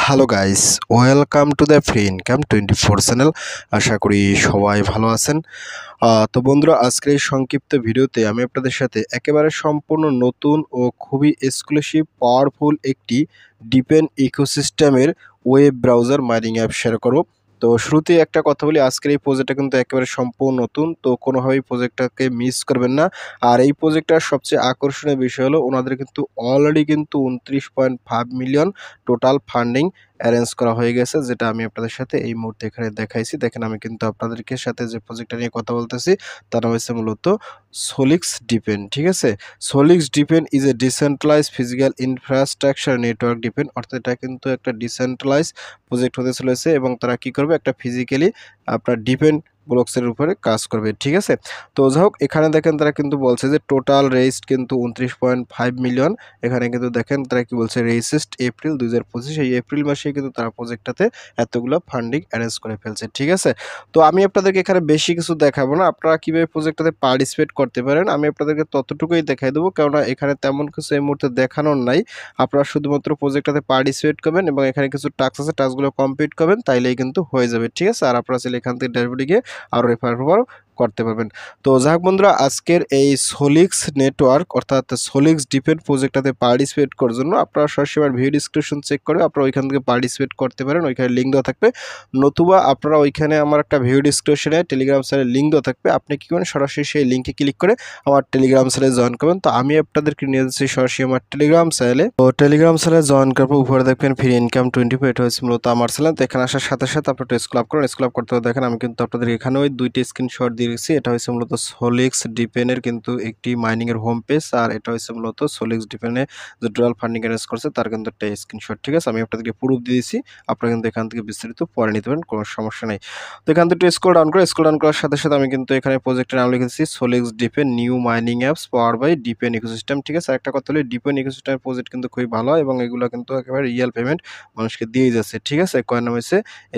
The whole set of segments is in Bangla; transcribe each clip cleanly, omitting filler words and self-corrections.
Hello guys, welcome to the free income 24 channel. আশা করি সবাই ভালো আছেন। তো বন্ধুরা, আজকের এই সংক্ষিপ্ত ভিডিওতে আমি আপনাদের সাথে একেবারে সম্পূর্ণ নতুন ও খুবই এক্সক্লুসিভ পাওয়ারফুল একটি ডিপেন ইকোসিস্টেমের web browser mining app share করব। তো শুরুতেই একটা কথা বলি, আজকের এই প্রজেক্টটা কিন্তু একেবারে সম্পূর্ণ নতুন, তো কোনোভাবেই প্রজেক্টটাকে মিস করবেন না। আর এই প্রজেক্টটার সবচেয়ে আকর্ষণীয় বিষয় হলো ওনাদের কিন্তু অলরেডি কিন্তু 29.5 মিলিয়ন টোটাল ফান্ডিং অ্যারেঞ্জ করা হয়ে গেছে, যেটা আমি আপনাদের সাথে এই মুহূর্তে এখানে দেখাইছি। দেখেন, আমি কিন্তু আপনাদেরকে সাথে যে প্রজেক্টটা নিয়ে কথা বলতেছি তার নাম হচ্ছে মূলত সোলিক্স ডিপেন। ঠিক আছে, Solix DePIN is a decentralise physical infrastructure network DePIN, অর্থাৎ এটা কিন্তু একটা ডিসেন্ট্রালাইজ প্রজেক্ট হতে চলেছে এবং তারা কি করবে, একটা ফিজিক্যালি আপনার ডিপেন ব্লকসের উপরে কাজ করবে। ঠিক আছে, তো যাই হোক, এখানে দেখেন তারা কিন্তু বলছে যে টোটাল রেইজড কিন্তু 29.5 মিলিয়ন। এখানে কিন্তু দেখেন তারা কি বলছে, রেজিস্ট এপ্রিল 2025, এই এপ্রিল মাসে কিন্তু তারা প্রজেক্টটাতে এতগুলো ফান্ডিং অ্যারেঞ্জ করে ফেলছে। ঠিক আছে, তো আমি আপনাদেরকে এখানে বেশি কিছু দেখাবো না, আপনারা কীভাবে প্রজেক্টটাতে পার্টিসিপেট করতে পারেন আমি আপনাদেরকে ততটুকুই দেখাই দেবো, কেননা এখানে তেমন কিছু এই মুহূর্তে দেখানোর নাই। আপনারা শুধুমাত্র প্রজেক্টটাতে পার্টিসিপেট করবেন এবং এখানে কিছু টাস্ক আছে, টাস্কগুলো কমপ্লিট করবেন, তাইলেই কিন্তু হয়ে যাবে। ঠিক আছে, আর আপনারা চাইলে এখান থেকে ড্যাশবোর্ডে গিয়ে আরও রেফার করতে পারবেন। তো যাই হোক বন্ধুরা, আজকের এই সোলিক্স নেটওয়ার্ক অর্থাৎ সোলিক্স ডিপেন প্রজেক্টটাতে পার্টিসিপেট করার জন্য আপনারা সরাসরি আমার ভিডিও ডিসক্রিপশন চেক করে আপনারা ওইখান থেকে পার্টিসিপেট করতে পারেন, ওইখানে লিঙ্ক দেওয়া থাকবে। নতুবা আপনারা ওইখানে আমার একটা ভিডিও ডিসক্রিপশনে টেলিগ্রাম চ্যানেলের লিঙ্ক দেওয়া থাকবে, আপনি কী করেন, সরাসরি সেই লিঙ্কে ক্লিক করে আমার টেলিগ্রাম চ্যানেলে জয়েন করবেন। তো আমি আপনাদেরকে নিয়ে যাচ্ছি সরাসরি আমার টেলিগ্রাম চ্যানেলে। তো টেলিগ্রাম চ্যানেলে জয়েন করবো, উপরে দেখবেন ফ্রি ইনকাম 24, এটা হচ্ছে মূলত আমার চ্যানেল। তো এখানে আসার সাথে সাথে আপনারা স্ক্রল আপ করেন, স্ক্রল আপ করতে দেখেন আমি কিন্তু আপনাদের এখানে ওই দুইটি স্ক্রিনশট দিয়ে রেখেছি। এটা হচ্ছে মূলত সোলিক্স ডিপেনের কিন্তু একটি মাইনিংয়ের হোম পেজ, আর এটা হচ্ছে মূলত সোলিক্স ডিপেনে যে টোটাল ফান্ডিং অ্যারেঞ্জ করছে তার কিন্তু একটা স্ক্রিনশট। ঠিক আছে, আমি আপনাদেরকে প্রুফ দিয়ে দিয়েছি, আপনারা কিন্তু এখান থেকে বিস্তারিত পরে নিতে পারেন, কোনো সমস্যা নেই। তো এখান থেকে স্ক্রল ডাউন করে, স্ক্রল ডাউন করার সাথে সাথে আমি কিন্তু এখানে প্রজেক্টের নাম লিখেছি Solix DePIN new mining apps power by DePIN ecosystem. ঠিক আছে, একটা কথা হলো ডিপেন ইকোসিস্টেমের প্রজেক্ট কিন্তু খুবই ভালো হয় এবং এগুলো কিন্তু একেবারে রিয়েল পেমেন্ট মানুষকে দিয়ে যাচ্ছে। ঠিক আছে, কয়েন নাম হচ্ছে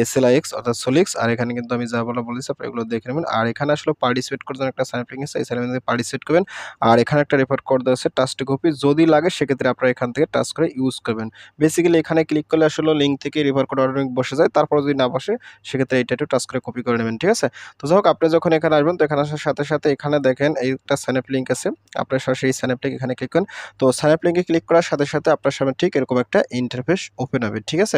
SLIX অর্থাৎ সোলিক্স, আর এখানে কিন্তু আমি যা বলেছি আপনারা এগুলো দেখে নেবেন। আর এখানে আসলে পার্টিসিপেট করার জন্য একটা সাইন আপ লিঙ্ক আছে, এই সাইন আপ লিঙ্কে পার্টিসিপেট করবেন। আর এখানে একটা রেফার কোড দেওয়া আছে টাস্ট কপি, যদি লাগে সেক্ষেত্রে আপনারা এখান থেকে টাচ করে ইউজ করবেন। বেসিক্যালি এখানে ক্লিক করলে আসলে লিঙ্ক থেকে রেফার কোড অটোমেটিক বসে যায়, তারপর যদি না বসে সেক্ষেত্রে এটা একটু টাচ করে কপি করে নেবেন। ঠিক আছে, তো যাই হোক, আপনি যখন এখানে আসবেন তো এখানে আসার সাথে সাথে এখানে দেখেন একটা সাইন আপ লিঙ্ক আছে, আপনার সরাসরি সাইন আপ লিঙ্ক এখানে ক্লিক করেন। তো সাইন আপ লিঙ্কে ক্লিক করার সাথে সাথে আপনার সামনে ঠিক এরকম একটা ইন্টারফেস ওপেন হবে। ঠিক আছে,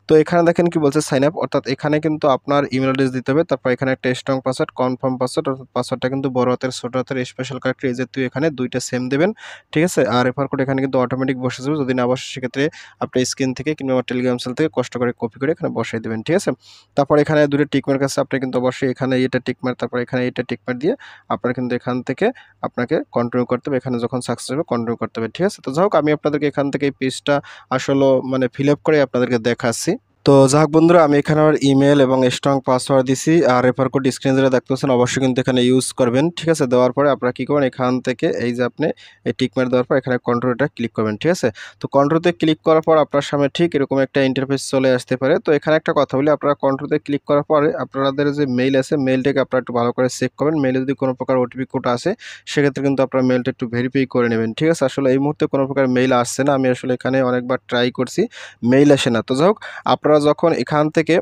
তো এখানে দেখেন কি বলছে সাইন আপ, অর্থাৎ এখানে কিন্তু আপনার ইমেল অ্যাড্রেস দিতে হবে, তারপর এখানে একটা স্ট্রং পাসওয়ার্ড, কনফার্ম পাসওয়ার্ড, অর্থাৎ পাসওয়ার্ডটা কিন্তু বড় হাতের ছোট হাতের স্পেশাল ক্যারেক্টার এই জাতীয় এখানে দুইটা সেম দেবেন। ঠিক আছে, আর রেফার কোড এখানে কিন্তু অটোমেটিক বসে যাবে, যদি না বসে সেক্ষেত্রে আপনি স্ক্রিন থেকে কিংবা আমার টেলিগ্রাম চ্যানেল থেকে কষ্ট করে কপি করে এখানে বসাই দেবেন। ঠিক আছে, তারপর এখানে দুটো টিকমার্ক আছে, আপনি কিন্তু অবশ্যই এখানে এটা টিকমার্ক, তারপর এখানে এটা টিকমার্ক দিয়ে আপনার কিন্তু এখান থেকে আপনাকে কন্টিনিউ করতে হবে, এখানে যখন সাকসেস হবে কন্টিনিউ করতে হবে। ঠিক আছে, তো যাই হোক, আমি আপনাদেরকে এখান থেকে এই পেজটা আসলে মানে ফিল আপ করে আপনাদেরকে দেখাচ্ছি। তো যাক বন্ধুরা, আমি এখানে আমার ইমেল এবং স্ট্রং পাসওয়ার্ড দিছি, আর রেফার কোড স্ক্রিনে যেটা দেখতেছেন অবশ্যই কিন্তু এখানে ইউজ করবেন। ঠিক আছে, দেওয়ার পরে আপনারা কী করবেন, এখান থেকে এই যে আপনি এই টিকমার্ক দেওয়ার পর এখানে কন্ট্রোলটা ক্লিক করবেন। ঠিক আছে, তো কন্ট্রোলতে ক্লিক করার পর আপনার সামনে ঠিক এরকম একটা ইন্টারফেস চলে আসতে পারে। তো এখানে একটা কথা বলি, আপনারা কন্ট্রোলতে ক্লিক করার পরে আপনাদের যে মেইল আছে মেইলটাকে আপনারা একটু ভালো করে চেক করবেন, মেইলে যদি কোনো প্রকার ওটিপি কোড আসে সেক্ষেত্রে কিন্তু আপনারা মেইলটা একটু ভেরিফাই করে নেবেন। ঠিক আছে, আসলে এই মুহূর্তে কোনো প্রকার মেইল আসছে না, আমি আসলে এখানে অনেকবার ট্রাই করছি, মেইল আসে না। তো যাই হোক, আপনারা যখন এখান থেকে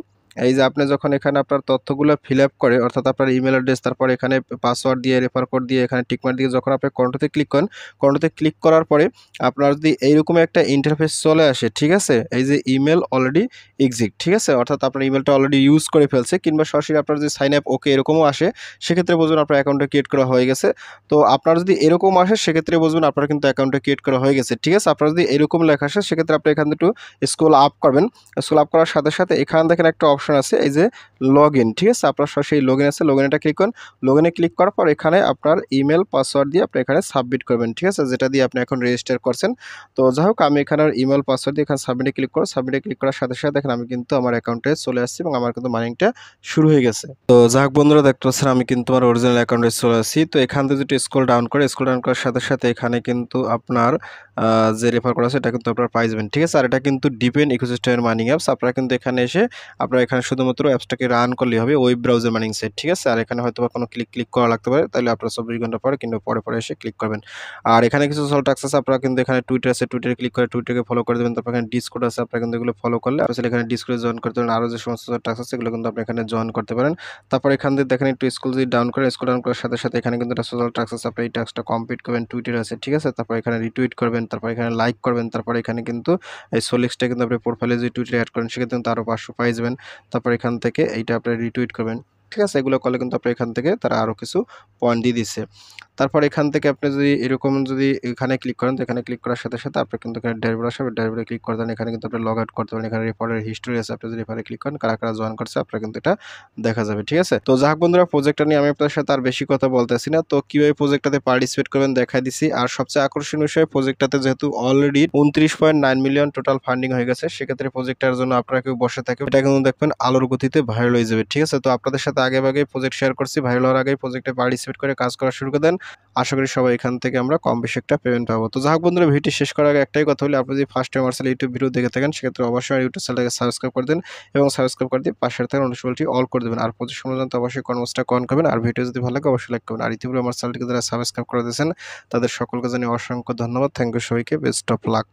এই যে আপনি যখন এখানে আপনার তথ্যগুলো ফিল আপ করে, অর্থাৎ আপনার ইমেল অ্যাড্রেস, তারপর এখানে পাসওয়ার্ড দিয়ে রেফার কোড দিয়ে এখানে টিকমার্ক দিয়ে যখন আপনি কন্ট্রোতে ক্লিক করেন, কন্ট্রোতে ক্লিক করার পরে আপনার যদি এইরকম একটা ইন্টারফেস চলে আসে, ঠিক আছে, এই যে ইমেল অলরেডি এক্সিট, ঠিক আছে, অর্থাৎ আপনার ইমেলটা অলরেডি ইউজ করে ফেলছে, কিংবা সরাসরি আপনার যদি সাইন আপ ওকে এরকমও আসে সেক্ষেত্রে বুঝবেন আপনার অ্যাকাউন্টটা ক্রিয়েট করা হয়ে গেছে। তো আপনার যদি এরকম আসে সেক্ষেত্রে বুঝবেন আপনার কিন্তু অ্যাকাউন্টটা ক্রিয়েট করা হয়ে গেছে। ঠিক আছে, আপনার যদি এরকম লেখা আসে সেক্ষেত্রে আপনি এখান থেকে একটু স্ক্রল আপ করবেন, স্ক্রল আপ করার সাথে সাথে এখানে দেখেন একটা অপশন আছে এই যে লগ ইন। ঠিক আছে, আপনার সরাসরি লগ ইন আছে, লগ ইনটা ক্লিক করুন, লগ ইনে ক্লিক করার পর এখানে আপনার ইমেল পাসওয়ার্ড দিয়ে আপনি এখানে সাবমিট করবেন। ঠিক আছে, যেটা দিয়ে আপনি এখন রেজিস্টার করছেন। তো যাই হোক, আমি এখানে ইমেল পাসওয়ার্ড দিয়ে এখানে সাবমিটে ক্লিক করব, সাবমিটে ক্লিক করার সাথে সাথে দেখেন আমি কিন্তু আমার অ্যাকাউন্টে চলে আসছি এবং আমার কিন্তু মাইনিংটা শুরু হয়ে গেছে। তো যাই হোক বন্ধুরা, দেখতে পাচ্ছেন আমি কিন্তু আমার অরিজিনাল অ্যাকাউন্টে চলে আসছি। তো এখান থেকে যদি স্ক্রল ডাউন করার সাথে সাথে এখানে কিন্তু আপনার যে রেফার করা আছে এটা কিন্তু আপনারা পাই যাবেন, ঠিক আছে। আর এটা কিন্তু ডিপেন্ড ইকোসিস্টেমের মাইনিং অ্যাপস। আপনারা কিন্তু এখানে এসে আপনারা এখানে শুধুমাত্র অ্যাপসটাকে রান করলেই হবে, ওয়েব ব্রাউজার মাইনিং সাইট, ঠিক আছে। আর এখানে হয়তোবা কোনো ক্লিক করা লাগতে পারে, তাহলে আপনারা 24 ঘন্টা পরে কিংবা পরে এসে ক্লিক করবেন। আর এখানে কিছু সোশ্যাল টাস্ক আছে, আপনারা কিন্তু এখানে টুইটার আছে, টুইটারে ক্লিক করে টুইটারকে ফলো করে দেবেন। তারপর এখানে ডিসকর্ড আছে, আপনারা কিন্তু এগুলো ফলো করলে আসলে এখানে ডিসকর্ডে জয়েন করতে পারেন। আরও যে সমস্ত টাস্ক আছে এগুলো কিন্তু আপনি এখানে জয়েন করতে পারেন। তারপর এখান থেকে দেখেন একটু স্ক্রল যদি ডাউন করেন, স্ক্রল ডাউন করার সাথে এখানে কিন্তু একটা সোশ্যাল টাস্ক আছে, আপনি এই টাস্কটা কমপ্লিট করবেন। টুইটার আছে, ঠিক আছে। তারপর এখানে রিটুইট করবেন, তারপর এখানে লাইক করবেন, তারপর এখানে কিন্তু এই সোলিক্সটা কিন্তু আপনি প্রোফাইলে যদি টুইটারে অ্যাড করেন সেক্ষেত্রে কিন্তু আরও 500 পাই যাবেন। তারপর এখান থেকে এইটা আপনি রিটুইট করবেন, ঠিক আছে। এগুলো করলে কিন্তু আপনি এখান থেকে তারা আরও কিছু পয়েন্ট দিয়ে দিচ্ছে। তারপর এখান থেকে আপনি যদি এরকম যদি এখানে ক্লিক করেন, তো এখানে ক্লিক করার সাথে আপনি কিন্তু এখানে ড্যাশবোর্ড আসবে, ড্যাশবোর্ডে ক্লিক করে দেন। এখানে কিন্তু আপনি লগ আউট করতে পারেন। এখানে রেফারের হিস্ট্রি আছে, আপনি যদি রেফারে ক্লিক করেন কারা জয়েন করছে আপনারা কিন্তু এটা দেখা যাবে, ঠিক আছে। তো যাই হোক বন্ধুরা, প্রজেক্টটা নিয়ে আমি আপনাদের সাথে আর বেশি কথা বলতেছি না। তো কিভাবে প্রজেক্টটাতে পার্টিসিপেট করবেন দেখাই দিছি। আর সবচেয়ে আকর্ষণীয় বিষয়, প্রজেক্টটাতে যেহেতু অলরেডি 29.9 মিলিয়ন টোটাল ফান্ডিং হয়ে গেছে, সেক্ষেত্রে প্রজেক্টটার জন্য আপনারা কেউ বসে থাকে এটা কিন্তু দেখবেন আলোর গতিতে ভাইরাল হয়ে যাবে, ঠিক আছে। তো আপনাদের সাথে আগে প্রজেক্ট শেয়ার করছি, ভাইরাল হওয়ার আগেই প্রজেক্টে পার্টিসিপেট করে কাজ করা শুরু করে দেন। আশা করি সবাই এখান থেকে আমরা কম বেশি একটা পেমেন্ট পাবো। তো যাই হোক বন্ধুরা, ভিডিওটি শেষ করার আগে একটাই কথা হলো, আপনি যদি ফার্স্ট টাইম আমার ইউটিউব ভিডিও দেখে থাকেন সেক্ষেত্রে অবশ্যই ইউটিউব চ্যানেলটাকে সাবস্ক্রাইব করে দেন এবং সাবস্ক্রাইব করে দিয়ে পাশে থাকা নোটিফিকেশনটি অল করে দেবেন। আর প্রতি সময় জানতে অবশ্যই কর্মসটা অন করবেন। আর ভিডিও যদি ভালো লাগে অবশ্যই লাইক করবেন। আর ইতিপূর্বে আমার চ্যানেলটিকে যারা সাবস্ক্রাইব করে দিয়েছেন তাদের সকলকে জানিয়ে অসংখ্য ধন্যবাদ। থ্যাংক ইউ সবাইকে, বেস্ট অফ লাক।